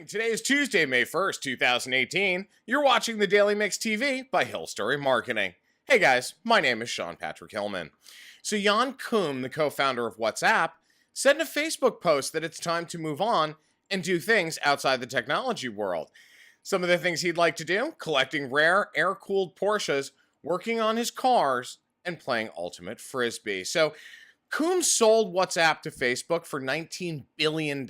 Today is Tuesday, May 1st, 2018. You're watching the Daily Mix TV by Hill Story Marketing. Hey guys, my name is Sean Patrick Hillman. So Jan Koum, the co-founder of WhatsApp, said in a Facebook post that it's time to move on and do things outside the technology world. Some of the things he'd like to do: collecting rare air-cooled Porsches, working on his cars, and playing Ultimate Frisbee. So Koum sold WhatsApp to Facebook for $19 billion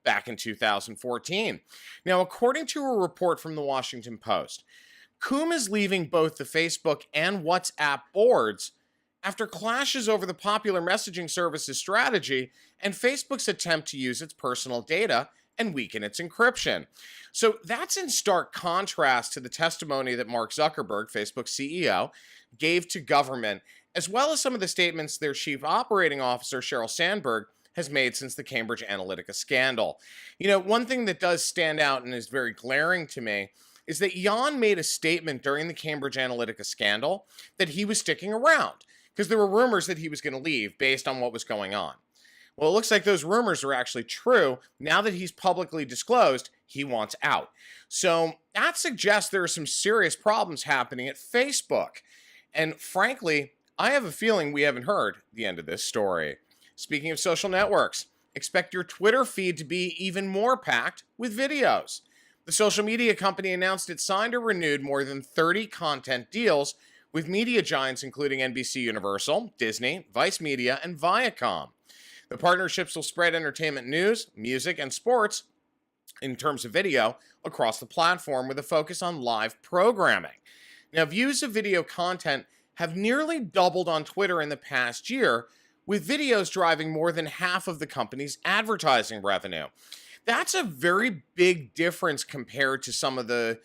back in 2014. Now, according to a report from the Washington Post, Koum is leaving both the Facebook and WhatsApp boards after clashes over the popular messaging service's strategy and Facebook's attempt to use its personal data and weaken its encryption. So that's in stark contrast to the testimony that Mark Zuckerberg, Facebook's CEO, gave to government, as well as some of the statements their chief operating officer, Sheryl Sandberg, has made since the Cambridge Analytica scandal. You know, one thing that does stand out and is very glaring to me is that Jan made a statement during the Cambridge Analytica scandal that he was sticking around because there were rumors that he was going to leave based on what was going on. Well, it looks like those rumors are actually true. Now that he's publicly disclosed, he wants out. So that suggests there are some serious problems happening at Facebook. And frankly, I have a feeling we haven't heard the end of this story. Speaking of social networks, expect your Twitter feed to be even more packed with videos. The social media company announced it signed or renewed more than 30 content deals with media giants including NBC Universal, Disney, Vice Media, and Viacom. The partnerships will spread entertainment news, music, and sports in terms of video across the platform with a focus on live programming. Now, views of video content have nearly doubled on Twitter in the past year, with videos driving more than half of the company's advertising revenue. That's a very big difference compared to some of the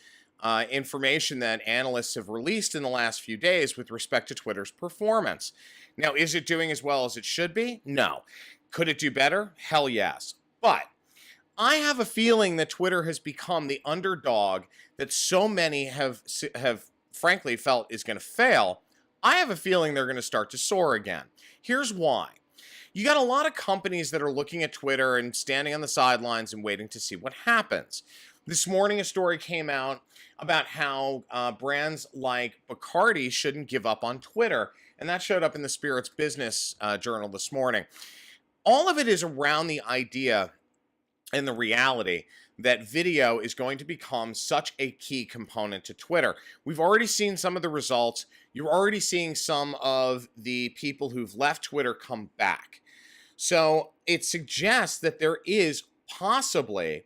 information that analysts have released in the last few days with respect to Twitter's performance. Now, is it doing as well as it should be? No. Could it do better? Hell yes. But I have a feeling that Twitter has become the underdog that so many have frankly felt is going to fail. I have a feeling they're going to start to soar again. Here's why. You got a lot of companies that are looking at Twitter and standing on the sidelines and waiting to see what happens. This morning, a story came out about how brands like Bacardi shouldn't give up on Twitter, and that showed up in the Spirits Business Journal this morning. All of it is around the idea and the reality that video is going to become such a key component to Twitter. We've already seen some of the results. You're already seeing some of the people who've left Twitter come back. So it suggests that there is possibly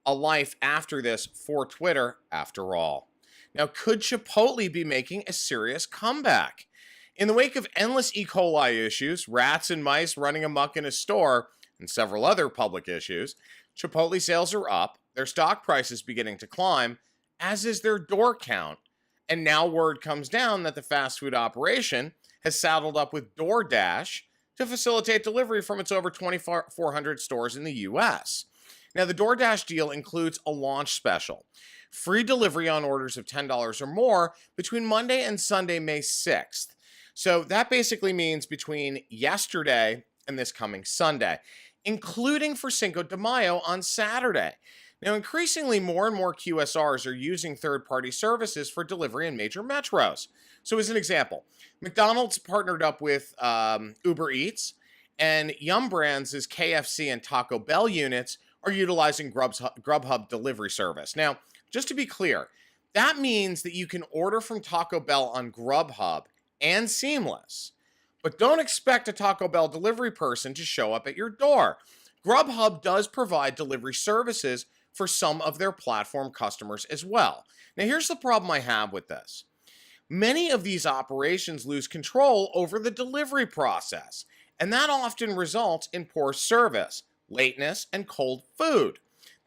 a life after this for Twitter after all. Now, could Chipotle be making a serious comeback? In the wake of endless E. coli issues, rats and mice running amok in a store, and several other public issues, Chipotle sales are up, their stock price is beginning to climb, as is their door count, and now word comes down that the fast food operation has saddled up with DoorDash to facilitate delivery from its over 2,400 stores in the U.S. Now, the DoorDash deal includes a launch special, free delivery on orders of $10 or more between Monday and Sunday, May 6th. So that basically means between yesterday and this coming Sunday, including for Cinco de Mayo on Saturday. Now, increasingly, more and more QSRs are using third-party services for delivery in major metros. So as an example, McDonald's partnered up with Uber Eats, and Yum Brands' KFC and Taco Bell units are utilizing Grubhub delivery service. Now, just to be clear, that means that you can order from Taco Bell on Grubhub and Seamless, but don't expect a Taco Bell delivery person to show up at your door. Grubhub does provide delivery services for some of their platform customers as well. Now, here's the problem I have with this. Many of these operations lose control over the delivery process, and that often results in poor service, lateness, and cold food.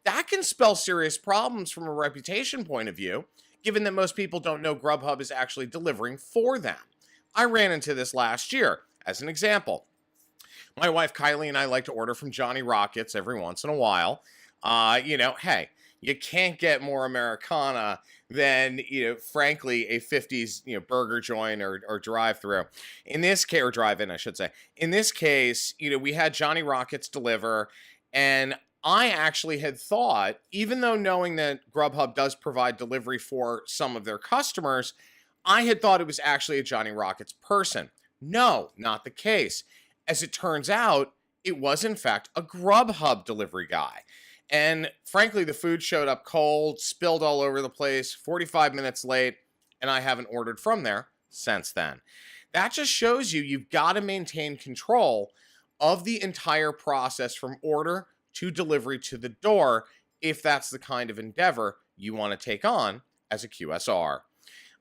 That can spell serious problems from a reputation point of view, given that most people don't know Grubhub is actually delivering for them. I ran into this last year. As an example, my wife Kylie and I like to order from Johnny Rockets every once in a while. Hey, you can't get more Americana than, frankly, a 50s, burger joint or drive-through. In this case, or drive-in, I should say. In this case, we had Johnny Rockets deliver, and I actually had thought, even though knowing that Grubhub does provide delivery for some of their customers, I had thought it was actually a Johnny Rockets person. No, not the case. As it turns out, it was in fact a Grubhub delivery guy. And frankly, the food showed up cold, spilled all over the place, 45 minutes late, and I haven't ordered from there since then. That just shows you've got to maintain control of the entire process from order to delivery to the door if that's the kind of endeavor you want to take on as a QSR.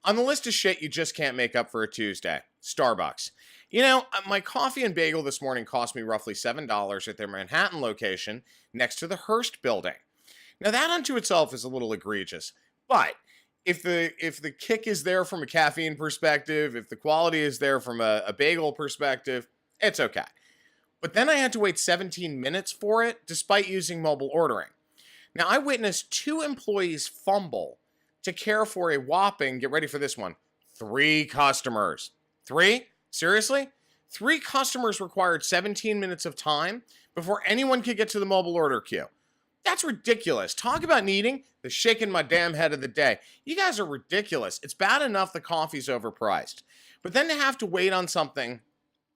On the list of shit you just can't make up for a Tuesday, Starbucks. You know, my coffee and bagel this morning cost me roughly $7 at their Manhattan location next to the Hearst building. Now that unto itself is a little egregious, but if the kick is there from a caffeine perspective, if the quality is there from a bagel perspective, it's okay. But then I had to wait 17 minutes for it despite using mobile ordering. Now I witnessed 2 employees fumble to care for a whopping, get ready for this one, 3 customers. 3? Seriously? 3 customers required 17 minutes of time before anyone could get to the mobile order queue. That's ridiculous. Talk about needing the shaking my damn head of the day. You guys are ridiculous. It's bad enough the coffee's overpriced. But then to have to wait on something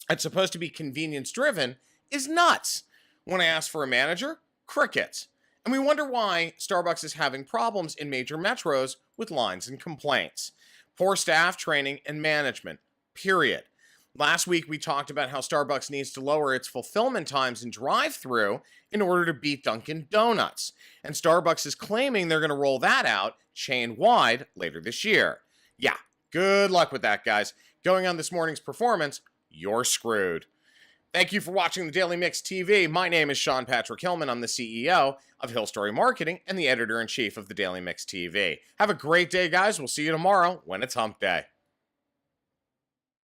that's supposed to be convenience driven is nuts. When I ask for a manager, crickets. And we wonder why Starbucks is having problems in major metros with lines and complaints. Poor staff training and management, period. Last week, we talked about how Starbucks needs to lower its fulfillment times in drive-thru in order to beat Dunkin' Donuts. And Starbucks is claiming they're going to roll that out chain-wide later this year. Yeah, good luck with that, guys. Going on this morning's performance, you're screwed. Thank you for watching the Daily Mix TV. My name is Sean Patrick Hillman. I'm the CEO of Hill Story Marketing and the editor-in-chief of the Daily Mix TV. Have a great day, guys. We'll see you tomorrow when it's hump day.